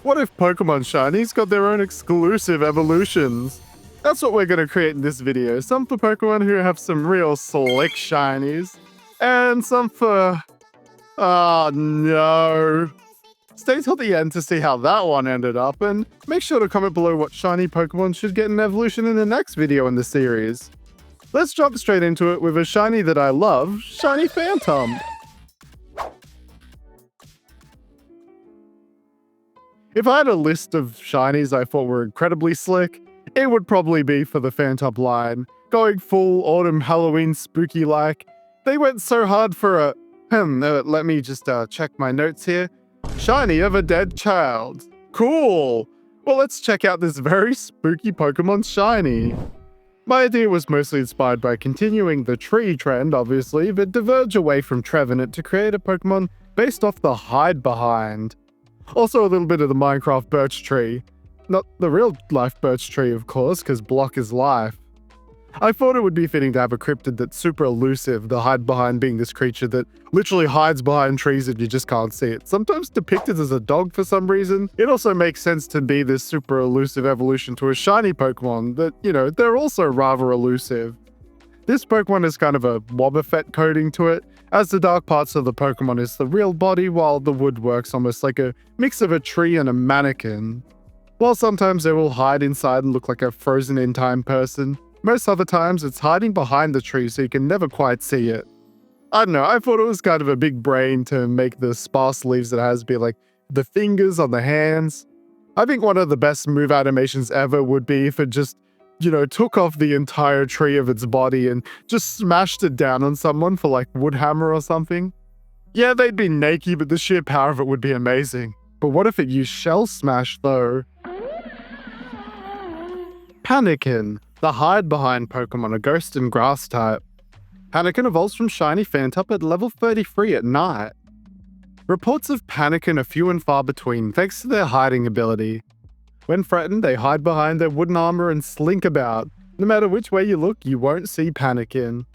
What if Pokemon Shinies got their own exclusive evolutions? That's what we're going to create in this video. Some for Pokemon who have some real slick Shinies, and some for... oh no. Stay till the end to see how that one ended up, and make sure to comment below what shiny Pokemon should get an evolution in the next video in the series. Let's jump straight into it with a shiny that I love, Shiny Phantom. If I had a list of shinies I thought were incredibly slick, it would probably be for the Phantom line. Going full autumn Halloween spooky-like. They went so hard for a... let me just check my notes here. Shiny of a dead child. Cool! Well, let's check out this very spooky Pokemon shiny. My idea was mostly inspired by continuing the tree trend, obviously, but diverge away from Trevenant to create a Pokemon based off the Hide Behind. Also a little bit of the Minecraft birch tree. Not the real life birch tree, of course, because block is life. I thought it would be fitting to have a cryptid that's super elusive, the Hide Behind being this creature that literally hides behind trees and you just can't see it. Sometimes depicted as a dog for some reason. It also makes sense to be this super elusive evolution to a shiny Pokemon that, they're also rather elusive. This Pokemon is kind of a Wobbuffet coding to it, as the dark parts of the Pokemon is the real body while the wood works almost like a mix of a tree and a mannequin. While sometimes they will hide inside and look like a frozen in time person, most other times it's hiding behind the tree so you can never quite see it. I don't know, I thought it was kind of a big brain to make the sparse leaves it has be like the fingers on the hands. I think one of the best move animations ever would be if it just took off the entire tree of its body and just smashed it down on someone for like wood hammer or something. Yeah, they'd be naked, but the sheer power of it would be amazing. But what if it used Shell Smash though? Panikin, the Hide Behind Pokemon, a ghost and grass type. Panikin evolves from Shiny Phantom at level 33 at night. Reports of Panikin are few and far between thanks to their hiding ability. When threatened, they hide behind their wooden armor and slink about. No matter which way you look, you won't see Panikin.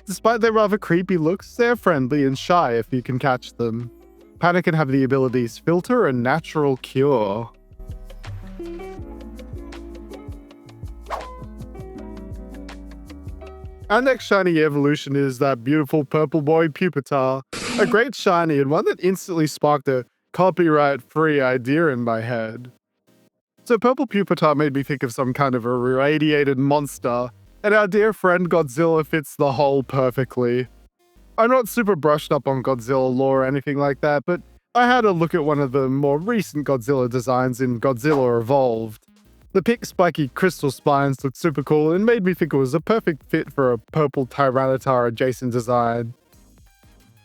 Despite their rather creepy looks, they're friendly and shy if you can catch them. Panikin have the abilities Filter and Natural Cure. Our next shiny evolution is that beautiful purple boy Pupitar. A great shiny and one that instantly sparked a copyright-free idea in my head. So purple Pupitar made me think of some kind of a irradiated monster, and our dear friend Godzilla fits the hole perfectly. I'm not super brushed up on Godzilla lore or anything like that, but I had a look at one of the more recent Godzilla designs in Godzilla Evolved. The pink spiky crystal spines looked super cool and made me think it was a perfect fit for a purple Tyranitar adjacent design.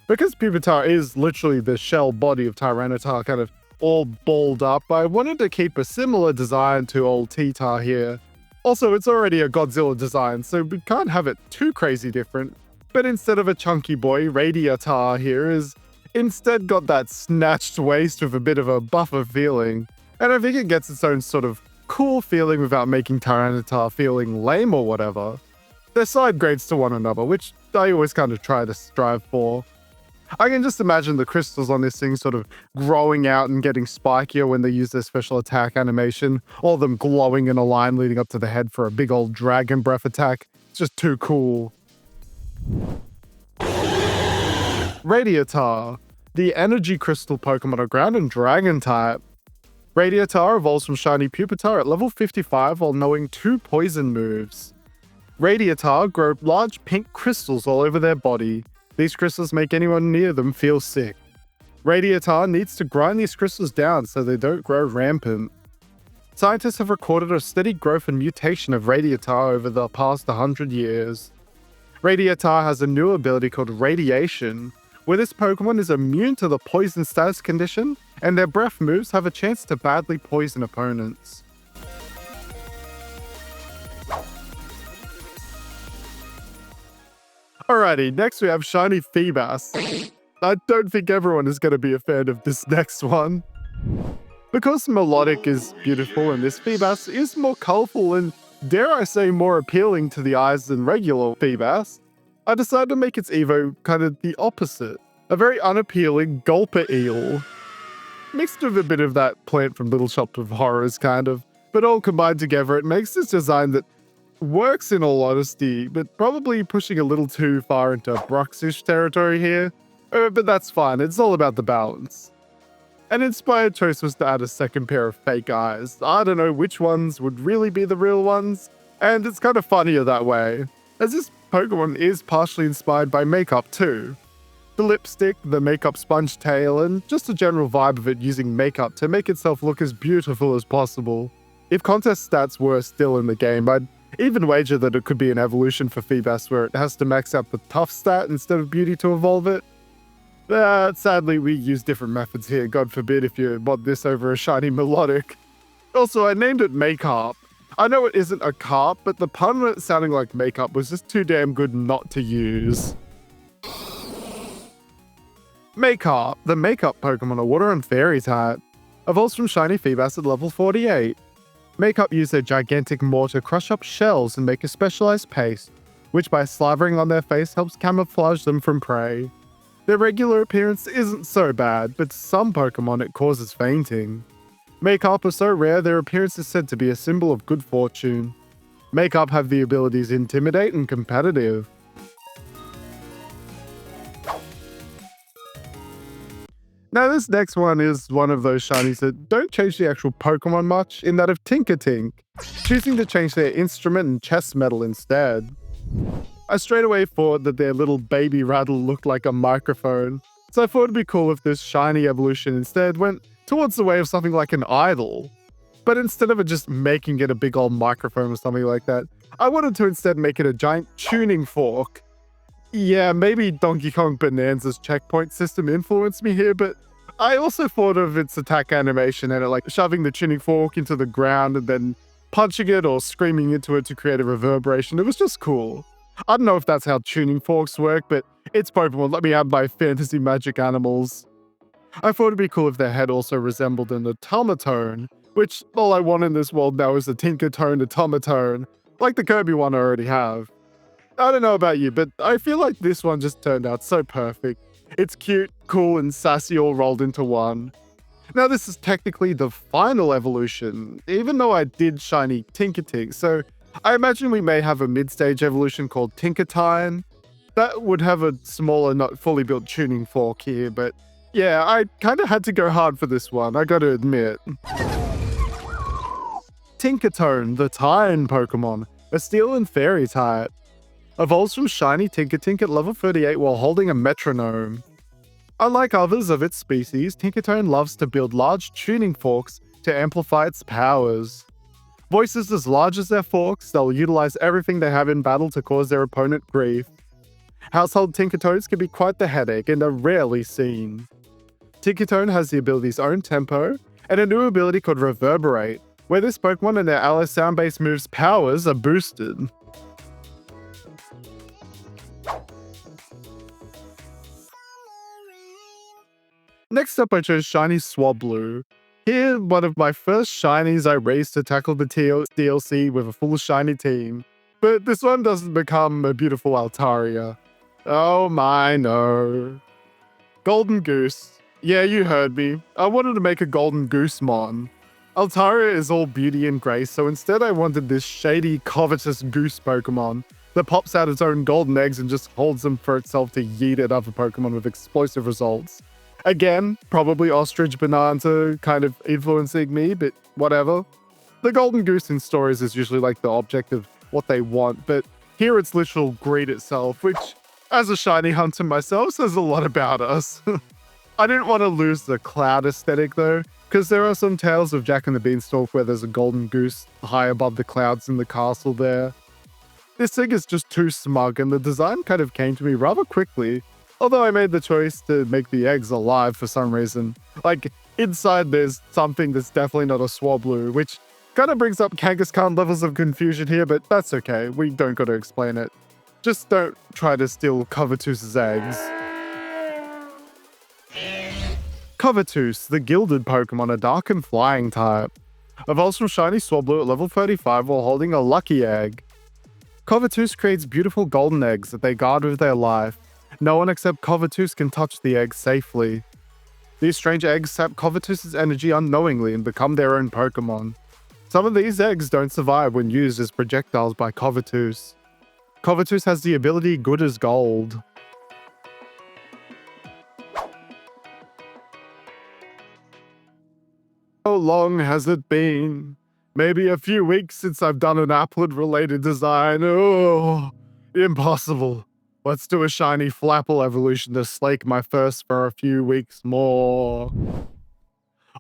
Because Pupitar is literally the shell body of Tyranitar kind of all balled up, I wanted to keep a similar design to old T-Tar here. Also, it's already a Godzilla design, so we can't have it too crazy different. But instead of a chunky boy, Radiatar here is instead got that snatched waist with a bit of a buffer feeling. And I think it gets its own sort of cool feeling without making Tyranitar feeling lame or whatever. They're side grades to one another, which I always kind of try to strive for. I can just imagine the crystals on this thing sort of growing out and getting spikier when they use their special attack animation, all of them glowing in a line leading up to the head for a big old dragon breath attack. It's just too cool. Radiatar, the energy crystal Pokemon, a ground and dragon type. Radiatar evolves from Shiny Pupitar at level 55 while knowing 2 poison moves. Radiatar grow large pink crystals all over their body. These crystals make anyone near them feel sick. Radiatar needs to grind these crystals down so they don't grow rampant. Scientists have recorded a steady growth and mutation of Radiatar over the past 100 years. Radiatar has a new ability called Radiation, where this Pokemon is immune to the poison status condition, and their breath moves have a chance to badly poison opponents. Alrighty, next we have Shiny Feebas. I don't think everyone is going to be a fan of this next one. Because Melodic is beautiful and this Feebas is more colourful and, dare I say, more appealing to the eyes than regular Feebas, I decided to make its Evo kind of the opposite. A very unappealing Gulper Eel. mixed with a bit of that plant from Little Shop of Horrors kind of. But all combined together, it makes this design that works in all honesty, but probably pushing a little too far into Bruxish territory here. But that's fine, it's all about the balance. An inspired choice was to add a second pair of fake eyes. I don't know which ones would really be the real ones, and it's kind of funnier that way, as this Pokemon is partially inspired by makeup too. The lipstick, the makeup sponge tail, and just the general vibe of it using makeup to make itself look as beautiful as possible. If contest stats were still in the game, I'd even wager that it could be an evolution for Feebas where it has to max out the tough stat instead of beauty to evolve it. Sadly, we use different methods here, God forbid if you mod this over a shiny melodic. Also, I named it Makeup. I know it isn't a carp, but the pun on it sounding like makeup was just too damn good not to use. Makeup, the makeup Pokemon, a water and fairy type, evolves from shiny Feebas at level 48. Makeup use a gigantic maw to crush up shells and make a specialized paste, which by slavering on their face helps camouflage them from prey. Their regular appearance isn't so bad, but to some Pokemon it causes fainting. Makeup are so rare their appearance is said to be a symbol of good fortune. Makeup have the abilities Intimidate and Competitive. Now this next one is one of those shinies that don't change the actual Pokemon much, in that of Tinkatink, choosing to change their instrument and chest metal instead. I straight away thought that their little baby rattle looked like a microphone, so I thought it'd be cool if this shiny evolution instead went towards the way of something like an idol. But instead of it just making it a big old microphone or something like that, I wanted to instead make it a giant tuning fork. Yeah, maybe Donkey Kong Bonanza's checkpoint system influenced me here, but I also thought of its attack animation and it like shoving the tuning fork into the ground and then punching it or screaming into it to create a reverberation. It was just cool. I don't know if that's how tuning forks work, but it's Pokemon, let me add my fantasy magic animals. I thought it'd be cool if their head also resembled an automaton, which all I want in this world now is a Tinkertone automaton, like the Kirby one I already have. I don't know about you, but I feel like this one just turned out so perfect. It's cute, cool, and sassy all rolled into one. Now this is technically the final evolution, even though I did shiny Tinkatink, so I imagine we may have a mid-stage evolution called Tinkatine. That would have a smaller, not fully built tuning fork here, but yeah, I kinda had to go hard for this one, I gotta admit. Tinkatone, the Tine Pokemon, a steel and fairy type, evolves from shiny Tinkatink at level 38 while holding a metronome. Unlike others of its species, Tinkatone loves to build large tuning forks to amplify its powers. Voices as large as their forks, they'll utilize everything they have in battle to cause their opponent grief. Household Tinkatones can be quite the headache and are rarely seen. Tinkatone has the ability's own tempo, and a new ability called Reverberate, where this Pokemon and their ally sound-based moves' powers are boosted. Next up I chose Shiny Swablu. Here, one of my first shinies I raised to tackle the DLC with a full shiny team. But this one doesn't become a beautiful Altaria. Oh my no. Golden Goose. Yeah, you heard me. I wanted to make a Golden Goose mon. Altaria is all beauty and grace, so instead I wanted this shady, covetous goose Pokemon that pops out its own golden eggs and just holds them for itself to yeet at other Pokemon with explosive results. Again, probably Ostrich Bonanza kind of influencing me, but whatever. The Golden Goose in stories is usually like the object of what they want, but here it's literal greed itself, which, as a shiny hunter myself, says a lot about us. I didn't want to lose the cloud aesthetic though, because there are some tales of Jack and the Beanstalk where there's a golden goose high above the clouds in the castle there. This thing is just too smug, and the design kind of came to me rather quickly. Although I made the choice to make the eggs alive for some reason. Like, inside there's something that's definitely not a Swablu, which kind of brings up Kangaskhan levels of confusion here, but that's okay, we don't gotta explain it. Just don't try to steal Covetoose's eggs. Covetose, the gilded Pokemon, a dark and flying type, evolves from shiny Swablu at level 35 while holding a lucky egg. Covetose creates beautiful golden eggs that they guard with their life. No one except Covetose can touch the egg safely. These strange eggs sap Covatus's energy unknowingly and become their own Pokemon. Some of these eggs don't survive when used as projectiles by Covatus. Covatus has the ability Good as Gold. How long has it been? Maybe a few weeks since I've done an Applin-related design. Oh, impossible. Let's do a shiny Flapple evolution to slake my thirst for a few weeks more.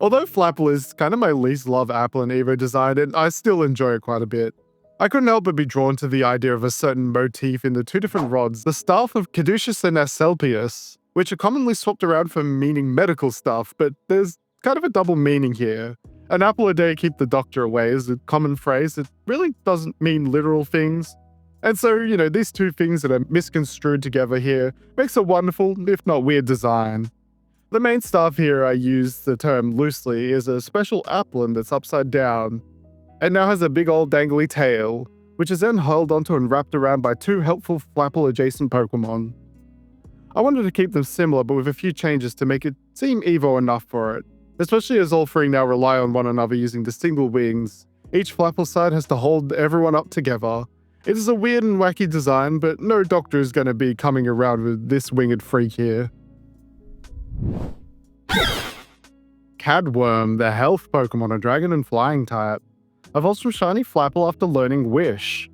Although Flapple is kind of my least loved Applin Evo design, and I still enjoy it quite a bit. I couldn't help but be drawn to the idea of a certain motif in the two different rods, the staff of Caduceus and Asclepius, which are commonly swapped around for meaning medical stuff, but there's kind of a double meaning here. An apple a day keep the doctor away is a common phrase. It really doesn't mean literal things. And so, these two things that are misconstrued together here makes a wonderful, if not weird, design. The main staff here, I use the term loosely, is a special applin that's upside down, and now has a big old dangly tail, which is then held onto and wrapped around by two helpful Flapple adjacent Pokemon. I wanted to keep them similar, but with a few changes to make it seem Evo enough for it. Especially as all three now rely on one another using the single wings. Each Flapple side has to hold everyone up together. It is a weird and wacky design, but no doctor is going to be coming around with this winged freak here. Cadworm, the health Pokemon, a dragon and flying type, evolves from shiny Flapple after learning Wish.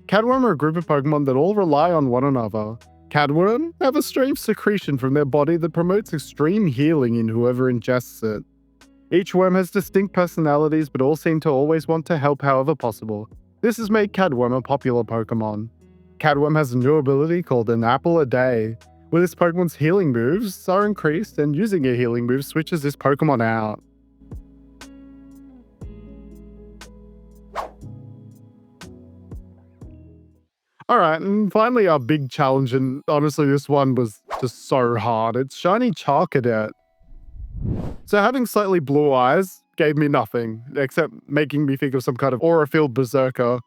Cadworm are a group of Pokemon that all rely on one another. Cadworm have a strange secretion from their body that promotes extreme healing in whoever ingests it. Each worm has distinct personalities, but all seem to always want to help however possible. This has made Cadworm a popular Pokemon. Cadworm has a new ability called an Apple a Day, where this Pokemon's healing moves are increased, and using a healing move switches this Pokemon out. Alright, and finally our big challenge, and honestly this one was just so hard. It's shiny Charcadet. So having slightly blue eyes gave me nothing, except making me think of some kind of aura-filled berserker.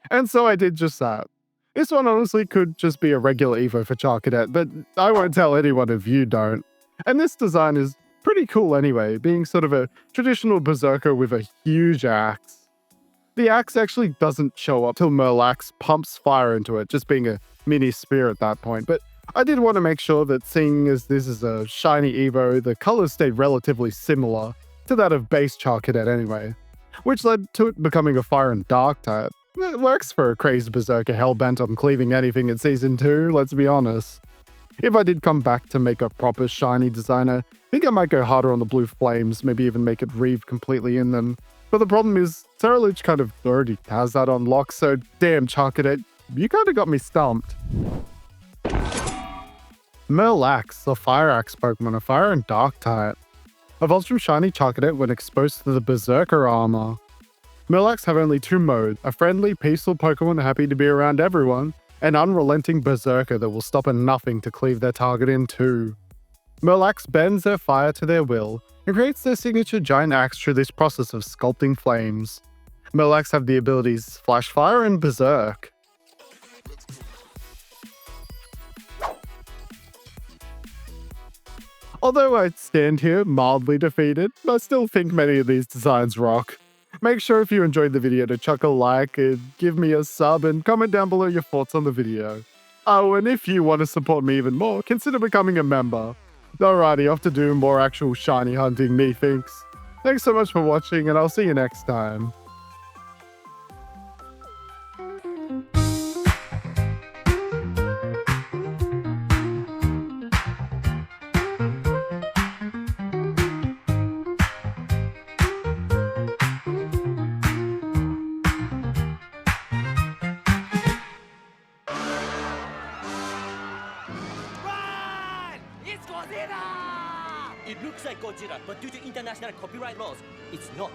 And so I did just that. This one honestly could just be a regular Evo for Charcadet, but I won't tell anyone if you don't. And this design is pretty cool anyway, being sort of a traditional berserker with a huge axe. The axe actually doesn't show up till Murlax pumps fire into it, just being a mini spear at that point. But I did want to make sure that seeing as this is a shiny Evo, the colors stayed relatively similar to that of base Charcadet anyway, which led to it becoming a fire and dark type. It works for a crazed berserker hellbent on cleaving anything in Season 2, let's be honest. If I did come back to make a proper shiny designer, I think I might go harder on the blue flames, maybe even make it reeve completely in them. But the problem is, Terralich kind of already has that on lock, so damn Charcadet, you kind of got me stumped. Murlax, the Fire Axe Pokemon, a Fire and Dark type, evolves from shiny Charcadet when exposed to the Berserker armor. Murlax have only two modes, a friendly, peaceful Pokemon happy to be around everyone, and unrelenting Berserker that will stop at nothing to cleave their target in two. Murlax bends their fire to their will, and creates their signature giant axe through this process of sculpting flames. Murlax have the abilities Flash Fire and Berserk. Although I stand here mildly defeated, I still think many of these designs rock. Make sure if you enjoyed the video to chuck a like, and give me a sub, and comment down below your thoughts on the video. Oh, and if you want to support me even more, consider becoming a member. Alrighty, off to do more actual shiny hunting, methinks. Thanks so much for watching, and I'll see you next time. It looks like Godzilla, but due to international copyright laws, it's not.